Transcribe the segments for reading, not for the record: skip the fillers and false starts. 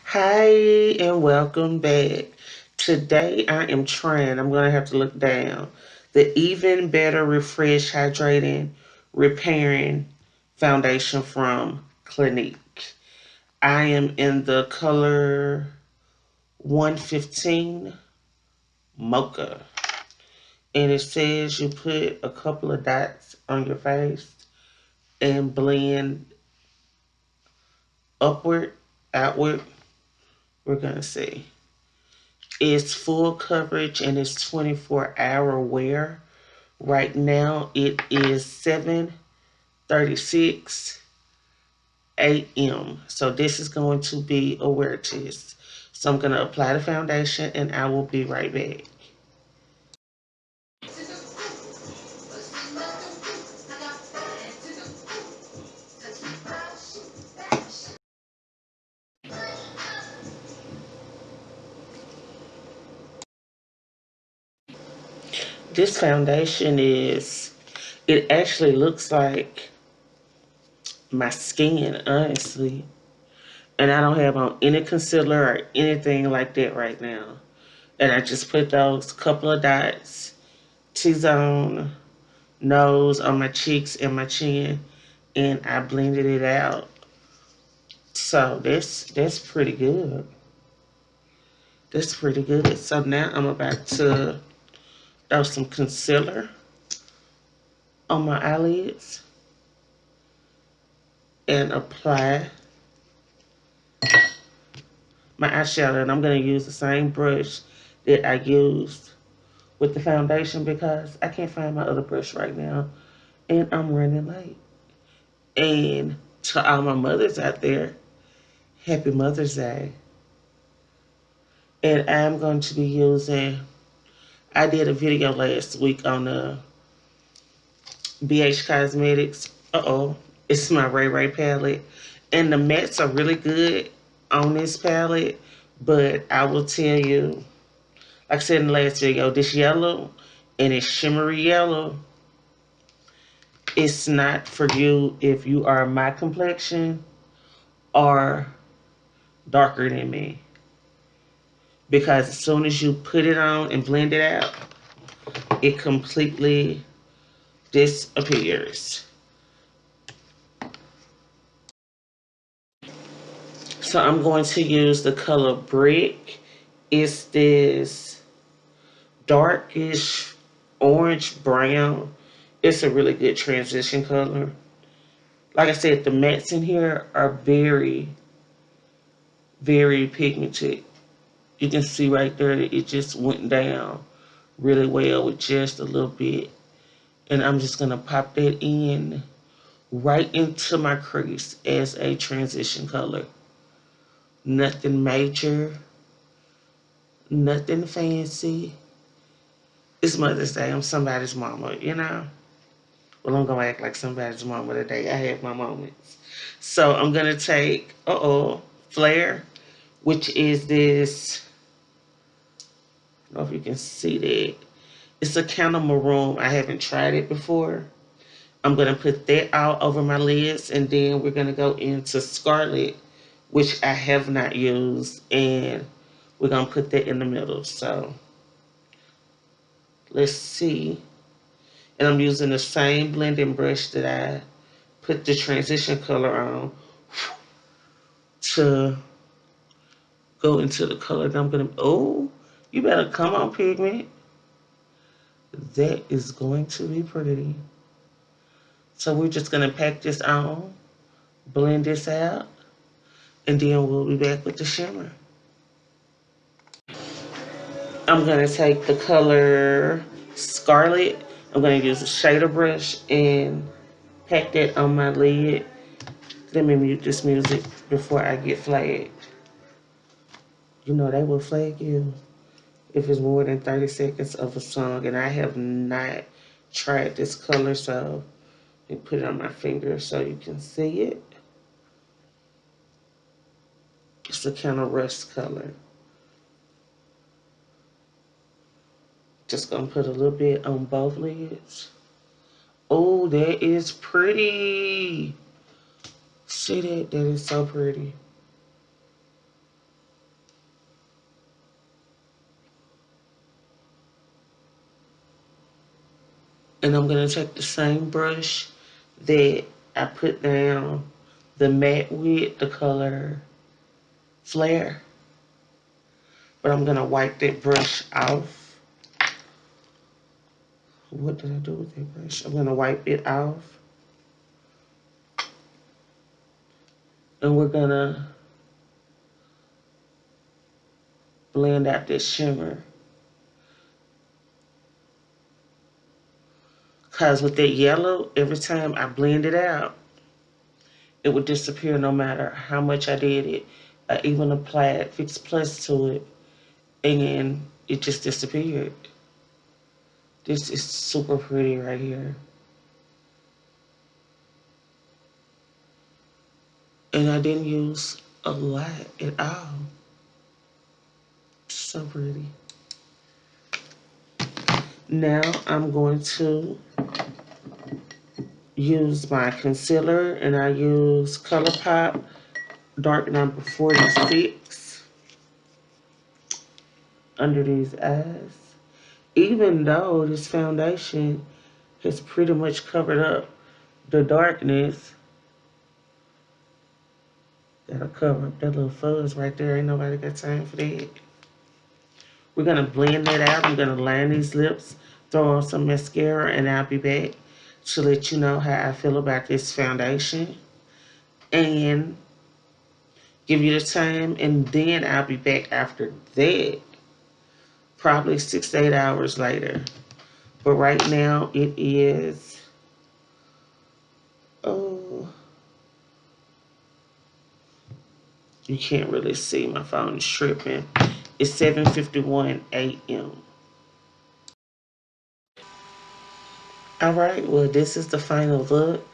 Hi and welcome back. Today I'm going to have to look down the Even Better Refresh Hydrating Repairing Foundation from Clinique. I am in the color 115 Mocha. And it says you put a couple of dots on your face and blend upward, outward. We're going to see. It's full coverage and it's 24-hour wear. Right now it is 7:36 a.m. So this is going to be a wear test. So I'm going to apply the foundation and I will be right back. This foundation it actually looks like my skin, honestly. And I don't have on any concealer or anything like that right now. And I just put those couple of dots, T-zone, nose, on my cheeks and my chin, and I blended it out. So that's pretty good. That's pretty good. So now I'm about to throw some concealer on my eyelids and apply my eyeshadow. And I'm going to use the same brush that I used with the foundation because I can't find my other brush right now and I'm running late. And to all my mothers out there, happy Mother's Day. And I'm going to be using, I did a video last week on the BH Cosmetics. It's my Ray Ray palette. And the mattes are really good on this palette. But I will tell you, like I said in the last video, this yellow and it's shimmery yellow. It's not for you if you are my complexion or darker than me. Because as soon as you put it on and blend it out, it completely disappears. So I'm going to use the color Brick. It's this darkish orange brown. It's a really good transition color. Like I said, the mattes in here are very, very pigmented. You can see right there that it just went down really well with just a little bit. And I'm just going to pop that in right into my crease as a transition color. Nothing major, nothing fancy. It's Mother's Day. I'm somebody's mama, you know? Well, I'm going to act like somebody's mama today. I have my moments. So I'm going to take, Flare, which is this, I don't know if you can see that. It's a kind of maroon. I haven't tried it before. I'm going to put that all over my lids, and then we're going to go into Scarlet, which I have not used, and we're going to put that in the middle. So let's see. And I'm using the same blending brush that I put the transition color on to go into the color that I'm going to, you better come on, pigment. That is going to be pretty. So we're just going to pack this on, blend this out, and then we'll be back with the shimmer. I'm going to take the color Scarlet. I'm going to use a shader brush and pack that on my lid. Let me mute this music before I get flagged. You know they will flag you if it's more than 30 seconds of a song, and I have not tried this color, so let me put it on my finger so you can see it. It's a kind of rust color. Just gonna put a little bit on both lids. Oh, that is pretty. See that? That is so pretty. And I'm going to take the same brush that I put down the matte with, the color Flare. But I'm going to wipe that brush off. What did I do with that brush? I'm going to wipe it off. And we're going to blend out this shimmer. Because with that yellow, every time I blend it out, it would disappear no matter how much I did it. I even applied Fix Plus to it, and it just disappeared. This is super pretty right here. And I didn't use a lot at all. So pretty. Now I'm going to use my concealer, and I use ColourPop Dark Number 46 under these eyes. Even though this foundation has pretty much covered up the darkness, that'll cover up that little fuzz right there. Ain't nobody got time for that. We're going to blend that out. I'm going to line these lips, throw on some mascara, and I'll be back to let you know how I feel about this foundation and give you the time. And then I'll be back after that, probably 6 to 8 hours later. But right now it is, oh, you can't really see. My phone is tripping. It's 7:51 a.m. All right, well, this is the final look.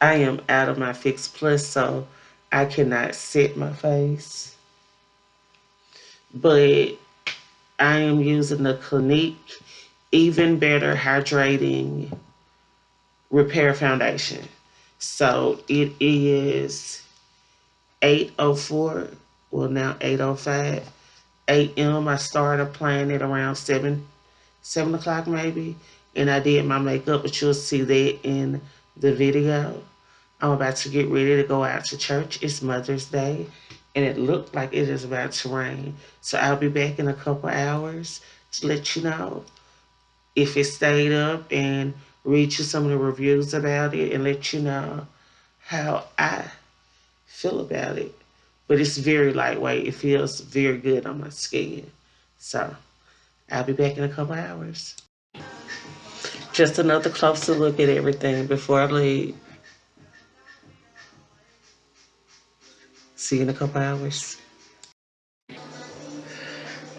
I am out of my Fix Plus, so I cannot set my face. But I am using the Clinique Even Better Hydrating Repair Foundation. So it is 8:04, well now 8:05 a.m. I started applying it around 7 o'clock maybe. And I did my makeup, but you'll see that in the video. I'm about to get ready to go out to church. It's Mother's Day, and it looked like it is about to rain. So I'll be back in a couple hours to let you know if it stayed up and read you some of the reviews about it and let you know how I feel about it. But it's very lightweight. It feels very good on my skin. So I'll be back in a couple hours. Just another closer look at everything before I leave. See you in a couple hours.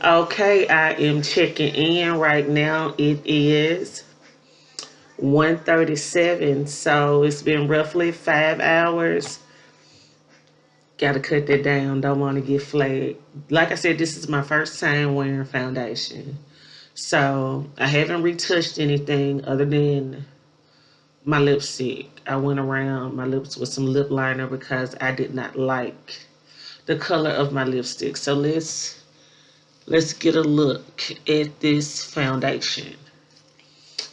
Okay, I am checking in right now. It is 1:37, so it's been roughly 5 hours. Gotta cut that down. Don't want to get flagged. Like I said, this is my first time wearing foundation. So I haven't retouched anything other than my lipstick. I went around my lips with some lip liner because I did not like the color of my lipstick. So let's get a look at this foundation.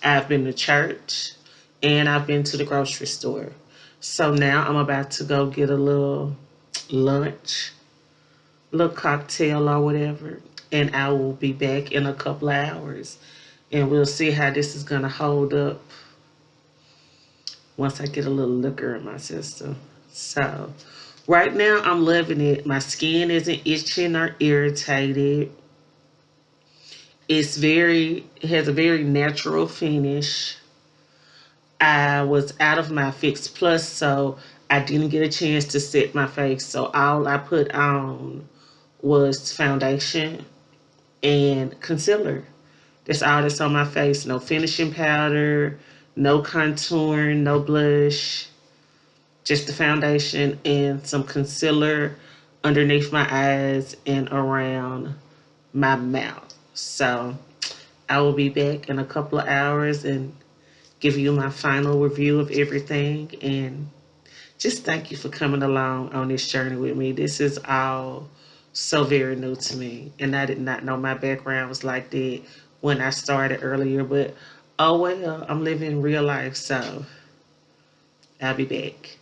I've been to church and I've been to the grocery store. So now I'm about to go get a little lunch, little cocktail or whatever, and I will be back in a couple of hours. And we'll see how this is going to hold up once I get a little liquor in my system. So right now I'm loving it. My skin isn't itching or irritated. It has a very natural finish. I was out of my Fix Plus, so I didn't get a chance to set my face. So all I put on was foundation and concealer. That's all that's on my face. No finishing powder, no contour, no blush. Just the foundation and some concealer underneath my eyes and around my mouth. So I will be back in a couple of hours and give you my final review of everything and Just thank you for coming along on this journey with me. This is all so very new to me, and I did not know my background was like that when I started earlier, but oh well, I'm living real life, so I'll be back.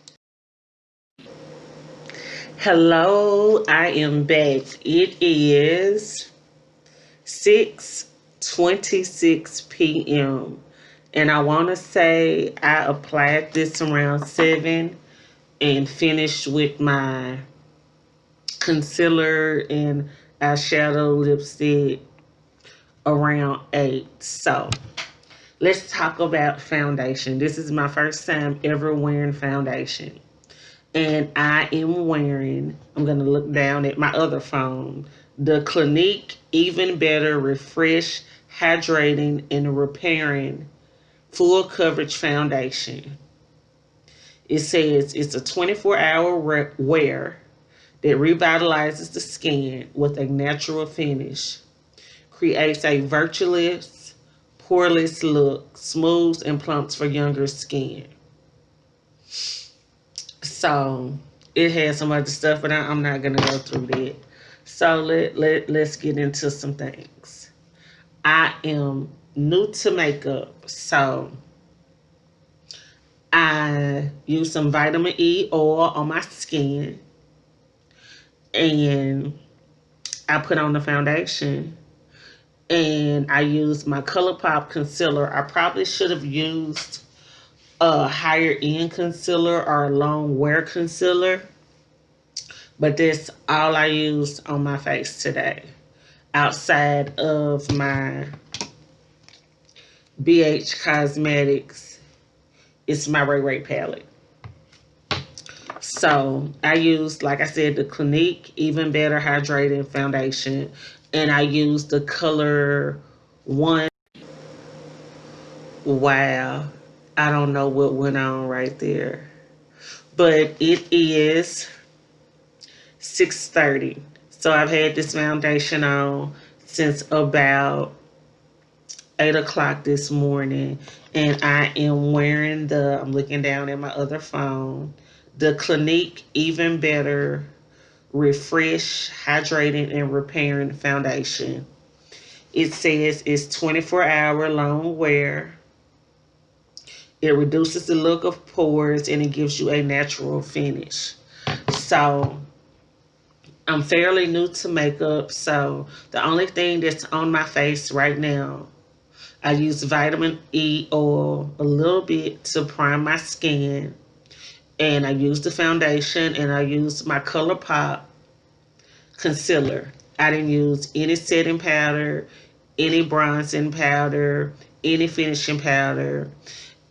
Hello, I am back. It is 6:26 p.m. and I want to say I applied this around 7 and finished with my concealer and eyeshadow lipstick around 8. So let's talk about foundation. This is my first time ever wearing foundation. And I am wearing, I'm going to look down at my other phone, the Clinique Even Better Refresh, Hydrating, and Repairing Full Coverage Foundation. It says it's a 24-hour wear that revitalizes the skin with a natural finish, creates a virtueless, poreless look, smooths and plumps for younger skin. So it has some other stuff, but I'm not gonna go through that. So let's get into some things. I am new to makeup, so I use some vitamin E oil on my skin, and I put on the foundation, and I use my ColourPop concealer. I probably should have used a higher end concealer or a long wear concealer, but that's all I used on my face today. Outside of my BH Cosmetics, it's my Ray Ray palette. So I used, like I said, the Clinique Even Better Hydrating Foundation, and I used the color one. Wow, I don't know what went on right there, but it is 6:30. So I've had this foundation on since about 8 o'clock this morning, and I am wearing I'm looking down at my other phone, the Clinique Even Better Refresh, Hydrating, and Repairing Foundation. It says it's 24-hour long wear. It reduces the look of pores and it gives you a natural finish. So I'm fairly new to makeup, so the only thing that's on my face right now, I use vitamin E oil a little bit to prime my skin, and I use the foundation, and I use my ColourPop concealer. I didn't use any setting powder, any bronzing powder, any finishing powder,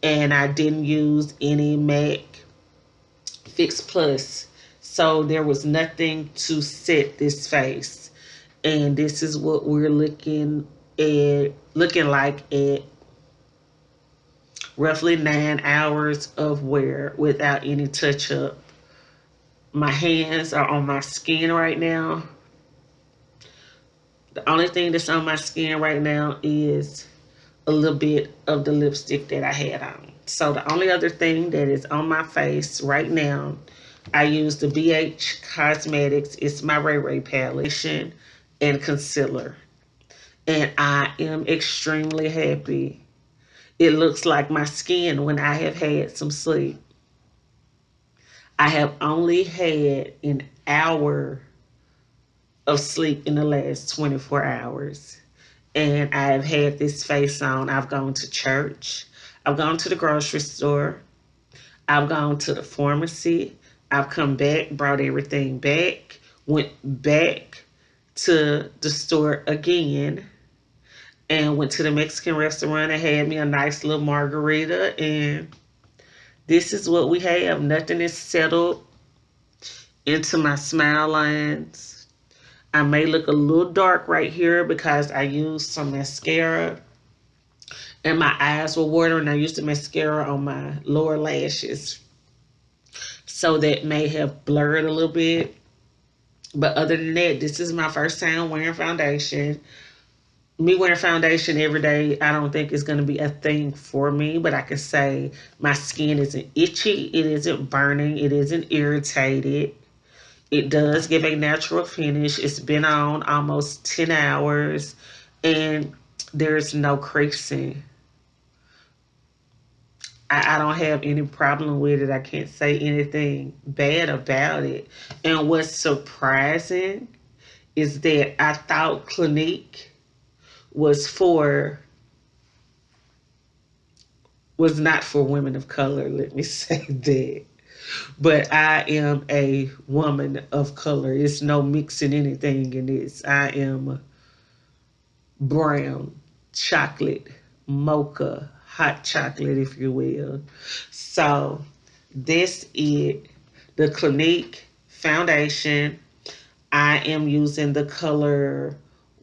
and I didn't use any MAC Fix Plus. So there was nothing to set this face. And this is what we're looking like at roughly 9 hours of wear without any touch up. My hands are on my skin right now. The only thing that's on my skin right now is a little bit of the lipstick that I had on. So the only other thing that is on my face right now, I use the BH Cosmetics. It's my Ray Ray palette and concealer. And I am extremely happy. It looks like my skin when I have had some sleep. I have only had an hour of sleep in the last 24 hours. And I've had this face on. I've gone to church. I've gone to the grocery store. I've gone to the pharmacy. I've come back, brought everything back, went back to the store again, and went to the Mexican restaurant and had me a nice little margarita. And this is what we have. Nothing is settled into my smile lines. I may look a little dark right here because I used some mascara and my eyes were watering. I used the mascara on my lower lashes, so that may have blurred a little bit. But other than that, this is my first time wearing foundation. Me wearing foundation every day, I don't think is going to be a thing for me, but I can say my skin isn't itchy, it isn't burning, it isn't irritated. It does give a natural finish. It's been on almost 10 hours and there's no creasing. I don't have any problem with it. I can't say anything bad about it. And what's surprising is that I thought Clinique was for was not for women of color, let me say that. But I am a woman of color. It's no mixing anything in this. I am brown, chocolate, mocha, hot chocolate, if you will. So this is the Clinique foundation. I am using the color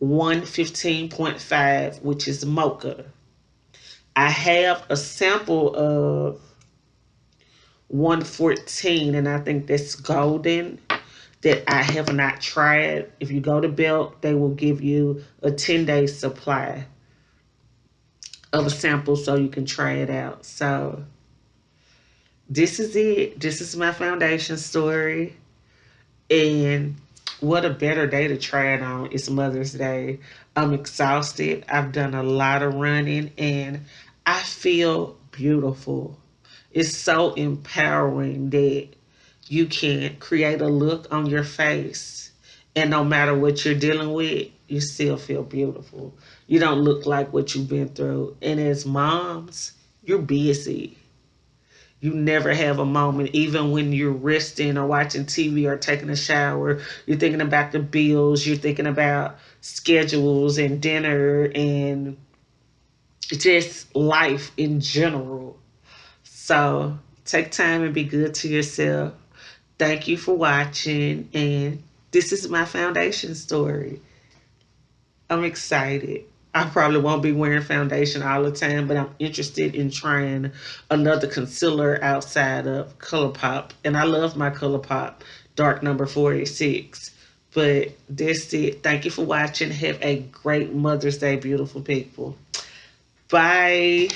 115.5, which is mocha. I have a sample of 114, and I think that's golden that I have not tried. If you go to Belt, they will give you a 10-day supply of a sample so you can try it out. So this is it. This is my foundation story. And what a better day to try it on. It's Mother's Day. I'm exhausted. I've done a lot of running and I feel beautiful. It's so empowering that you can create a look on your face and no matter what you're dealing with, you still feel beautiful. You don't look like what you've been through. And as moms, you're busy. You never have a moment, even when you're resting or watching TV or taking a shower, you're thinking about the bills, you're thinking about schedules and dinner and just life in general. So take time and be good to yourself. Thank you for watching. And this is my foundation story. I'm excited. I probably won't be wearing foundation all the time, but I'm interested in trying another concealer outside of ColourPop. And I love my ColourPop Dark Number 46. But that's it. Thank you for watching. Have a great Mother's Day, beautiful people. Bye.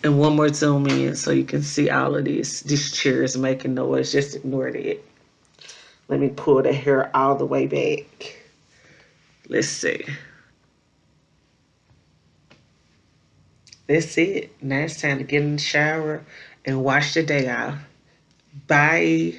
And one more zoom in so you can see all of this. This chair is making noise. Just ignore it. Let me pull the hair all the way back. Let's see. That's it. Now it's time to get in the shower and wash the day off. Bye.